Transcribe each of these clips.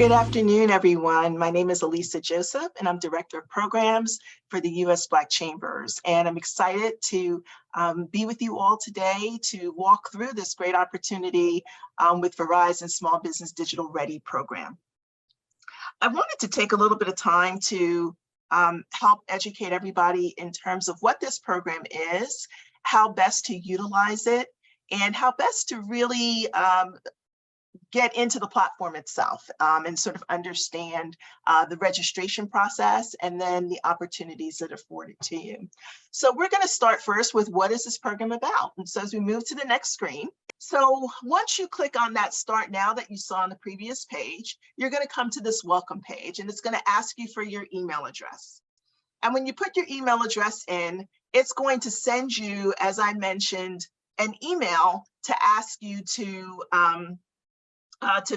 Good afternoon, everyone. My name is Elisa Joseph, and I'm Director of Programs for the U.S. Black Chambers. And I'm excited to be with you all today to walk through this great opportunity with Verizon Small Business Digital Ready program. I wanted to take a little bit of time to help educate everybody in terms of what this program is, how best to utilize it, and how best to really get into the platform itself and sort of understand the registration process and then the opportunities that are afforded to you. So we're going to start first with what is this program about? And so as we move to the next screen, so once you click on that Start Now that you saw on the previous page, you're going to come to this welcome page, and it's going to ask you for your email address. And when you put your email address in, it's going to send you, as I mentioned, an email to ask you to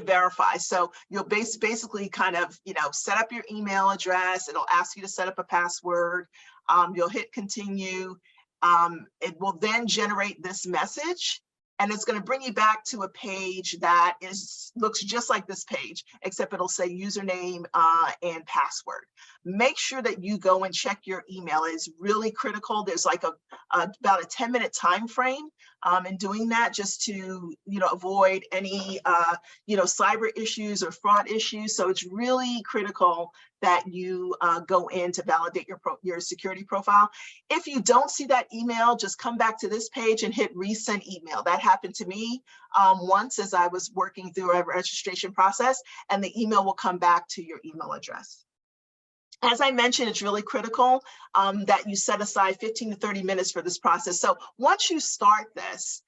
verify. So you'll basically kind of, set up your email address. It'll ask you to set up a password. You'll hit continue. It will then generate this message, and it's going to bring you back to a page that looks just like this page, except it'll say username and password. Make sure that you go and check your email. It's really critical. There's like about a 10-minute time frame in doing that, just to avoid any cyber issues or fraud issues. So it's really critical that you go in to validate your security profile. If you don't see that email, just come back to this page and hit resend email. That happened to me once as I was working through a registration process, and the email will come back to your email address. As I mentioned, it's really critical that you set aside 15 to 30 minutes for this process. So once you start this,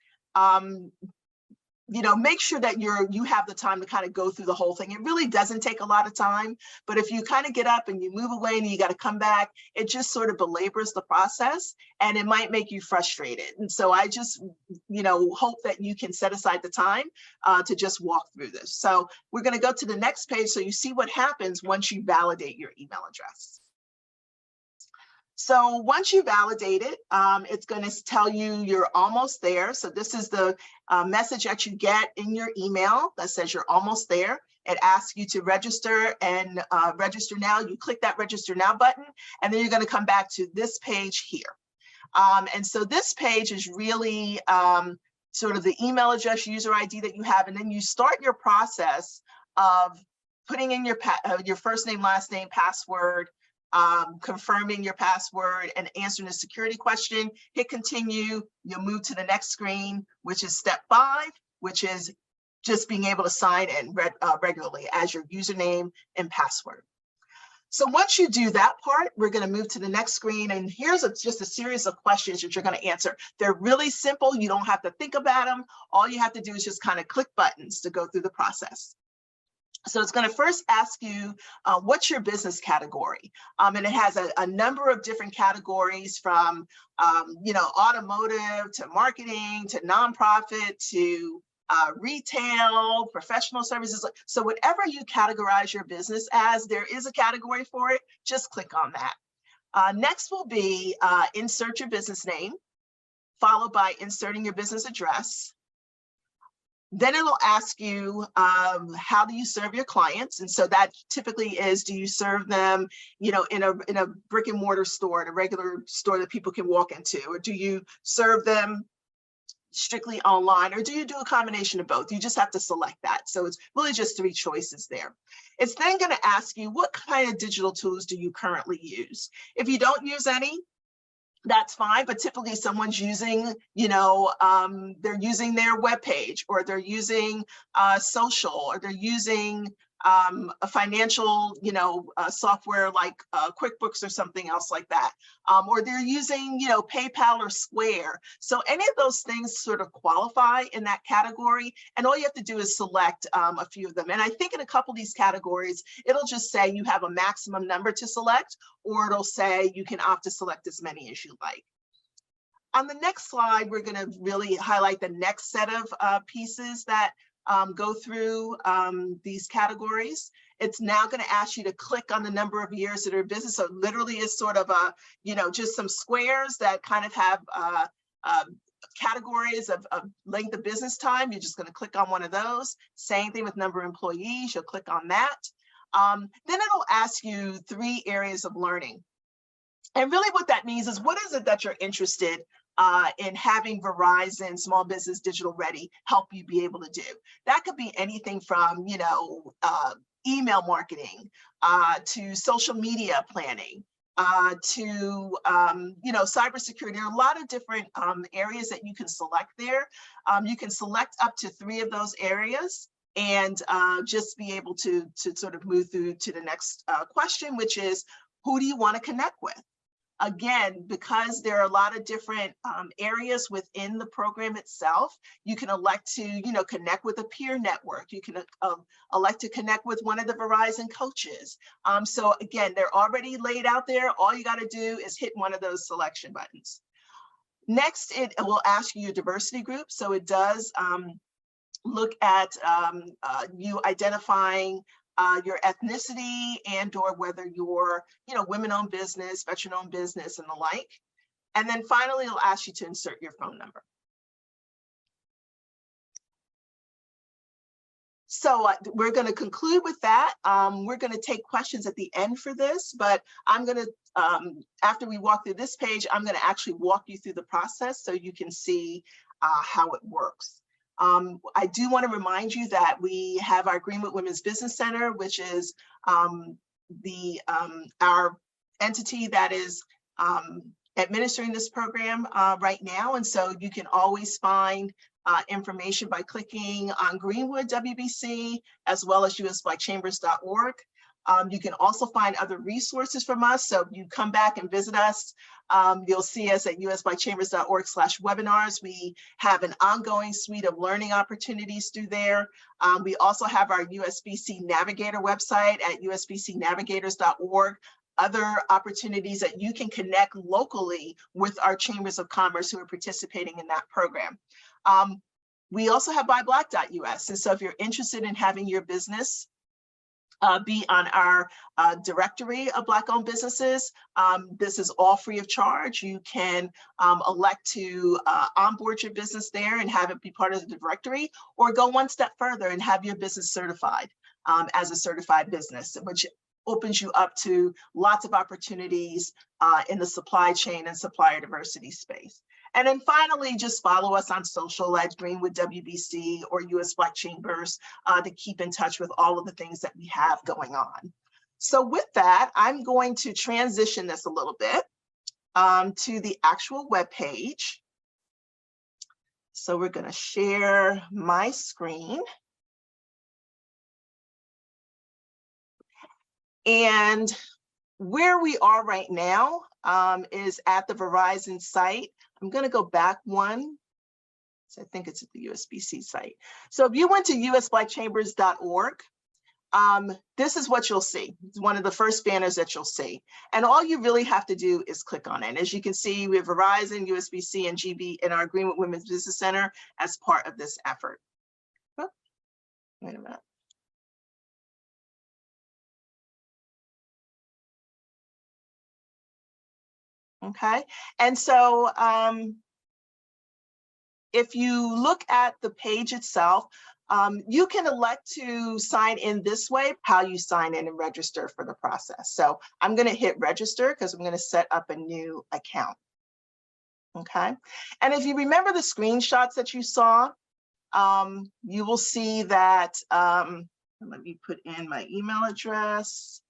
make sure that you have the time to kind of go through the whole thing. It really doesn't take a lot of time, but if you kind of get up and you move away and you got to come back, it just sort of belabors the process and it might make you frustrated. And so I just, hope that you can set aside the time to just walk through this. So we're going to go to the next page so you see what happens once you validate your email address. So once you validate it, it's going to tell you you're almost there. So this is the message that you get in your email that says you're almost there. It asks you to register and register now. You click that register now button, and then you're going to come back to this page here. And so this page is really sort of the email address, user ID that you have, and then you start your process of putting in your first name, last name, password, confirming your password and answering the security question. Hit continue. You'll move to the next screen, which is step 5, which is just being able to sign in regularly as your username and password. So once you do that part, we're going to move to the next screen, and here's just a series of questions that you're going to answer. They're really simple. You don't have to think about them. All you have to do is just kind of click buttons to go through the process. So it's going to first ask you, what's your business category? And it has a number of different categories from, automotive to marketing to nonprofit to retail, professional services. So whatever you categorize your business as, there is a category for it. Just click on that. Next will be insert your business name, followed by inserting your business address. Then it'll ask you, how do you serve your clients? And so that typically is, do you serve them, in a brick and mortar store, in a regular store that people can walk into, or do you serve them strictly online, or do you do a combination of both? You just have to select that. So it's really just 3 choices there. It's then going to ask you, what kind of digital tools do you currently use? If you don't use any, that's fine, but typically someone's using, they're using their web page, or they're using social, or they're using a financial, software like QuickBooks or something else like that, or they're using, PayPal or Square. So any of those things sort of qualify in that category, and all you have to do is select a few of them. And I think in a couple of these categories, it'll just say you have a maximum number to select, or it'll say you can opt to select as many as you like. On the next slide, we're going to really highlight the next set of pieces that go through these categories. It's now going to ask you to click on the number of years that are in business. So literally is sort of a, just some squares that kind of have categories of length of business time, you're just going to click on one of those. Same thing with number of employees, you'll click on that. Then it'll ask you 3 areas of learning. And really what that means is, what is it that you're interested in having Verizon Small Business Digital Ready help you be able to do? That could be anything from, email marketing to social media planning, to cybersecurity. There are a lot of different areas that you can select there. You can select up to 3 of those areas and just be able to sort of move through to the next question, which is, who do you want to connect with? Again, because there are a lot of different areas within the program itself, you can elect to, connect with a peer network. You can elect to connect with one of the Verizon coaches. So again, they're already laid out there. All you got to do is hit one of those selection buttons. Next, it will ask you your diversity group. So it does look at you identifying your ethnicity and or whether you're, women-owned business, veteran-owned business, and the like. And then finally, it'll ask you to insert your phone number. So we're going to conclude with that. We're going to take questions at the end for this, but I'm going to, after we walk through this page, I'm going to actually walk you through the process so you can see how it works. I do want to remind you that we have our Greenwood Women's Business Center, which is our entity that is administering this program right now. And so you can always find information by clicking on Greenwood WBC, as well as usblackchambers.org. You can also find other resources from us. So if you come back and visit us, you'll see us at usblackchambers.org/webinars. We have an ongoing suite of learning opportunities through there. We also have our USBC Navigator website at usbcnavigators.org. Other opportunities that you can connect locally with our chambers of commerce who are participating in that program. We also have buyblack.us. And so if you're interested in having your business be on our directory of Black-owned businesses, this is all free of charge. You can elect to onboard your business there and have it be part of the directory, or go one step further and have your business certified as a certified business, which opens you up to lots of opportunities in the supply chain and supplier diversity space. And then finally, just follow us on social at Greenwood WBC or US Black Chambers to keep in touch with all of the things that we have going on. So with that, I'm going to transition this a little bit to the actual web page. So we're going to share my screen. And where we are right now is at the Verizon site. I'm going to go back one. So I think it's at the USBC site. So if you went to usblackchambers.org, this is what you'll see. It's one of the first banners that you'll see. And all you really have to do is click on it. As you can see, we have Verizon, USBC, and GB in our Greenwood Women's Business Center as part of this effort. Oh, wait a minute. Okay, and so if you look at the page itself, you can elect to sign in this way, how you sign in and register for the process. So I'm going to hit register because I'm going to set up a new account. Okay, and if you remember the screenshots that you saw, you will see that, let me put in my email address.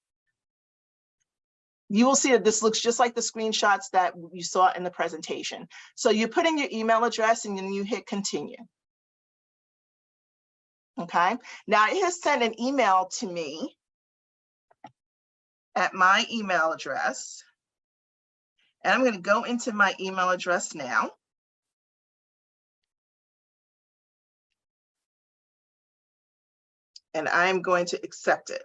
You will see that this looks just like the screenshots that you saw in the presentation. So you put in your email address and then you hit continue. Okay, now it has sent an email to me at my email address. And I'm going to go into my email address now. And I'm going to accept it.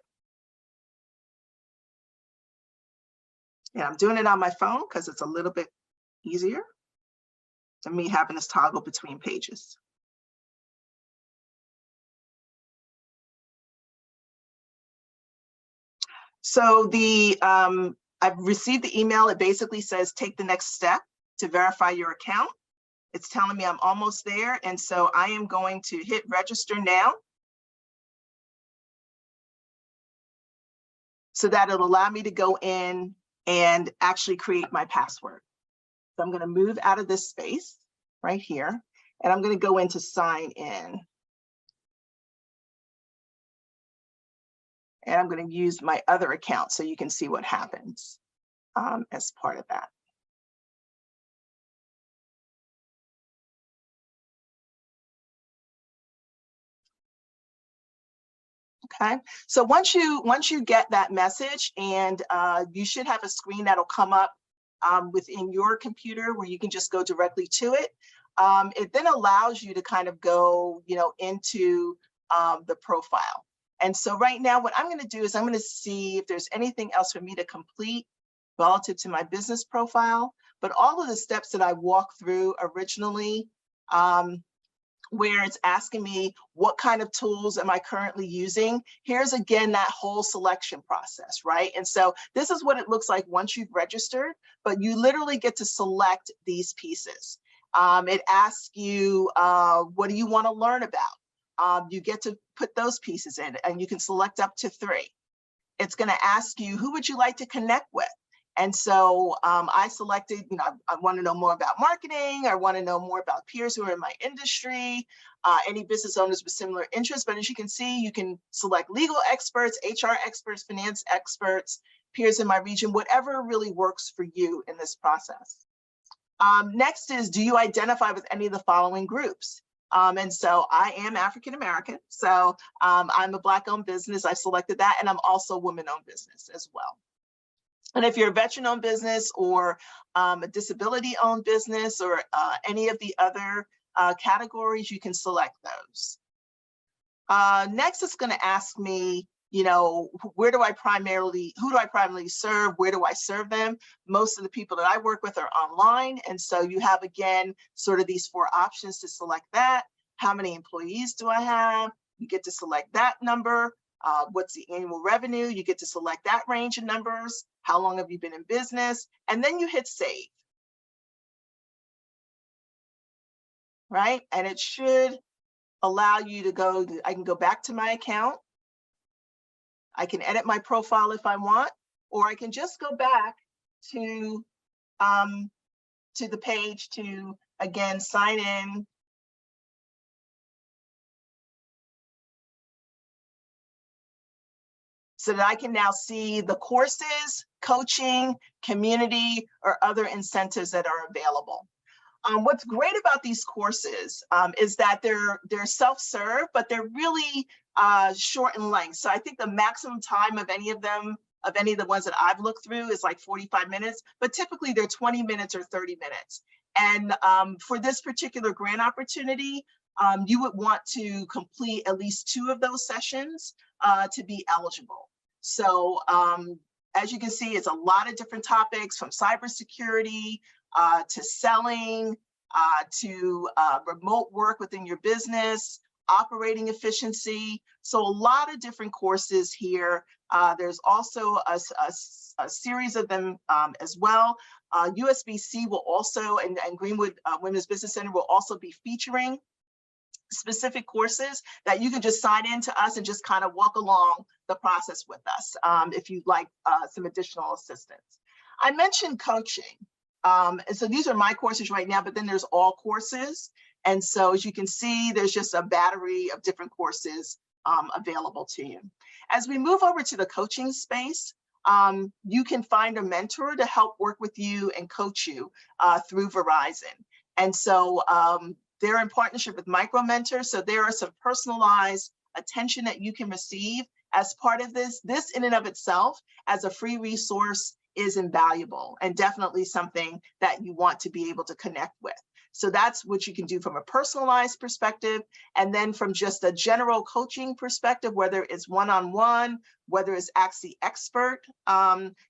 And I'm doing it on my phone because it's a little bit easier than me having this toggle between pages. So I've received the email. It basically says, take the next step to verify your account. It's telling me I'm almost there. And so I am going to hit register now so that it'll allow me to go in and actually create my password. So I'm going to move out of this space right here, and I'm going to go into sign in. And I'm going to use my other account so you can see what happens as part of that. Okay, so once you get that message, and you should have a screen that'll come up within your computer where you can just go directly to it. It then allows you to kind of go, into the profile. And so right now, what I'm going to do is I'm going to see if there's anything else for me to complete relative to my business profile. But all of the steps that I walked through originally, where it's asking me what kind of tools am I currently using. Here's again that whole selection process, right? And so this is what it looks like once you've registered, but you literally get to select these pieces. It asks you, what do you want to learn about? You get to put those pieces in, and you can select up to 3. It's going to ask you, who would you like to connect with? And so I selected, I want to know more about marketing. I want to know more about peers who are in my industry, any business owners with similar interests. But as you can see, you can select legal experts, HR experts, finance experts, peers in my region, whatever really works for you in this process. Next is, do you identify with any of the following groups? And so I am African American. So I'm a Black-owned business. I selected that. And I'm also a woman-owned business as well. And if you're a veteran-owned business or a disability-owned business or any of the other categories, you can select those. Next, it's going to ask me, who do I primarily serve? Where do I serve them? Most of the people that I work with are online. And so you have, again, sort of these 4 options to select that. How many employees do I have? You get to select that number. What's the annual revenue? You get to select that range of numbers. How long have you been in business? And then you hit save. Right? And it should allow you to go, I can go back to my account. I can edit my profile if I want, or I can just go back to the page to, again, sign in. So that I can now see the courses, coaching, community, or other incentives that are available. What's great about these courses is that they're self-serve, but they're really short in length. So I think the maximum time of any of the ones that I've looked through is like 45 minutes, but typically they're 20 minutes or 30 minutes. And for this particular grant opportunity, you would want to complete at least 2 of those sessions to be eligible. So as you can see, it's a lot of different topics, from cybersecurity to selling, to remote work within your business, operating efficiency. So a lot of different courses here. There's also a series of them as well. USBC will also, and Greenwood Women's Business Center will also be featuring specific courses that you can just sign in to us and just kind of walk along the process with us if you'd like some additional assistance. I mentioned coaching. And so these are my courses right now, but then there's all courses. And so as you can see, there's just a battery of different courses available to you. As we move over to the coaching space, you can find a mentor to help work with you and coach you through Verizon. And so they're in partnership with Micro Mentors. So there are some personalized attention that you can receive as part of this. This in and of itself, as a free resource, is invaluable and definitely something that you want to be able to connect with. So that's what you can do from a personalized perspective. And then from just a general coaching perspective, whether it's one-on-one, whether it's Ask the Expert,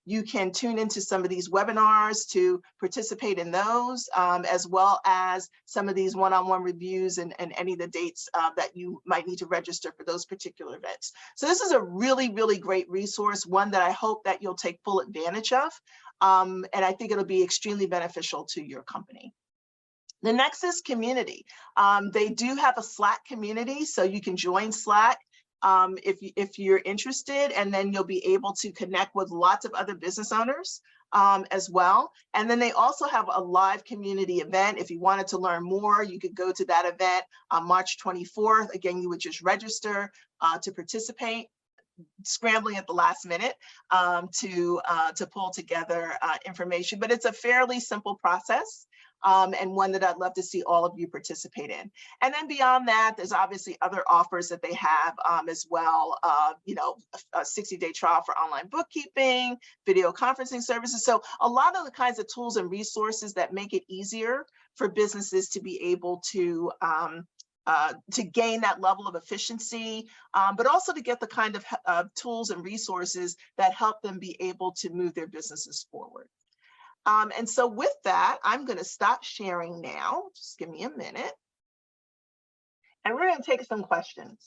you can tune into some of these webinars to participate in those, as well as some of these one-on-one reviews and any of the dates that you might need to register for those particular events. So this is a really, really great resource, one that I hope that you'll take full advantage of. And I think it'll be extremely beneficial to your company. The next is community. They do have a Slack community, so you can join Slack if you're interested, and then you'll be able to connect with lots of other business owners as well. And then they also have a live community event. If you wanted to learn more, you could go to that event on March 24th. Again, you would just register to participate, scrambling at the last minute to pull together information, but it's a fairly simple process. And one that I'd love to see all of you participate in. And then beyond that, there's obviously other offers that they have as well. You know, a 60-day trial for online bookkeeping, video conferencing services. So a lot of the kinds of tools and resources that make it easier for businesses to be able to gain that level of efficiency, but also to get the kind of tools and resources that help them be able to move their businesses forward. And so with that, I'm going to stop sharing now. Just give me a minute. And we're going to take some questions.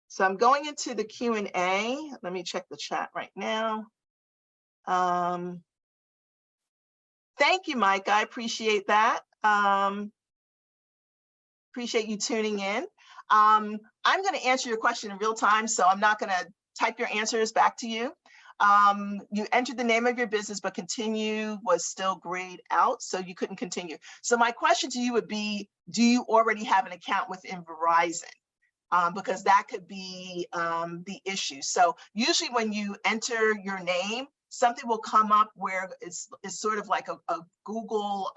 So I'm going into the Q&A. Let me check the chat right now. Thank you, Mike. I appreciate that. Appreciate you tuning in. I'm going to answer your question in real time, so I'm not going to type your answers back to you. You entered the name of your business, but continue was still grayed out, so you couldn't continue. So my question to you would be, do you already have an account within Verizon? Because that could be the issue. So usually when you enter your name, something will come up where it's sort of like a Google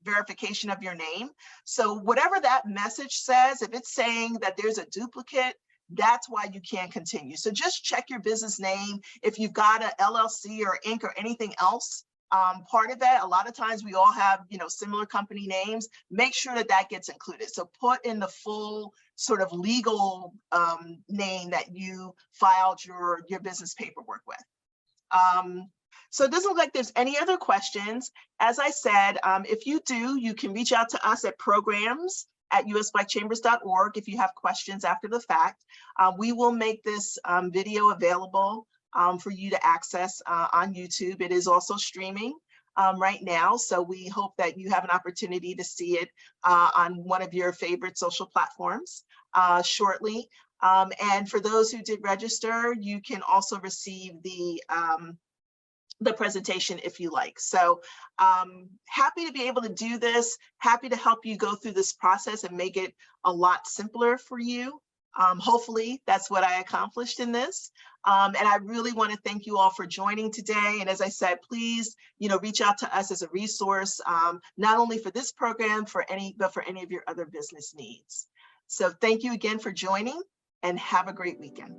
verification of your name. So whatever that message says, if it's saying that there's a duplicate, that's why you can't continue. So just check your business name. If you've got an LLC or Inc. or anything else, part of that, a lot of times we all have, you know, similar company names. Make sure that that gets included. So put in the full sort of legal name that you filed your business paperwork with. So it doesn't look like there's any other questions. As I said, if you do, you can reach out to us at programs@usblackchambers.org if you have questions after the fact. We will make this video available for you to access on YouTube. It is also streaming right now, so we hope that you have an opportunity to see it on one of your favorite social platforms shortly. And for those who did register, you can also receive the presentation if you like. So happy to be able to do this, happy to help you go through this process and make it a lot simpler for you. Hopefully that's what I accomplished in this. And I really want to thank you all for joining today. And as I said, please, you know, reach out to us as a resource, not only for this program, but for any of your other business needs. So thank you again for joining, and have a great weekend.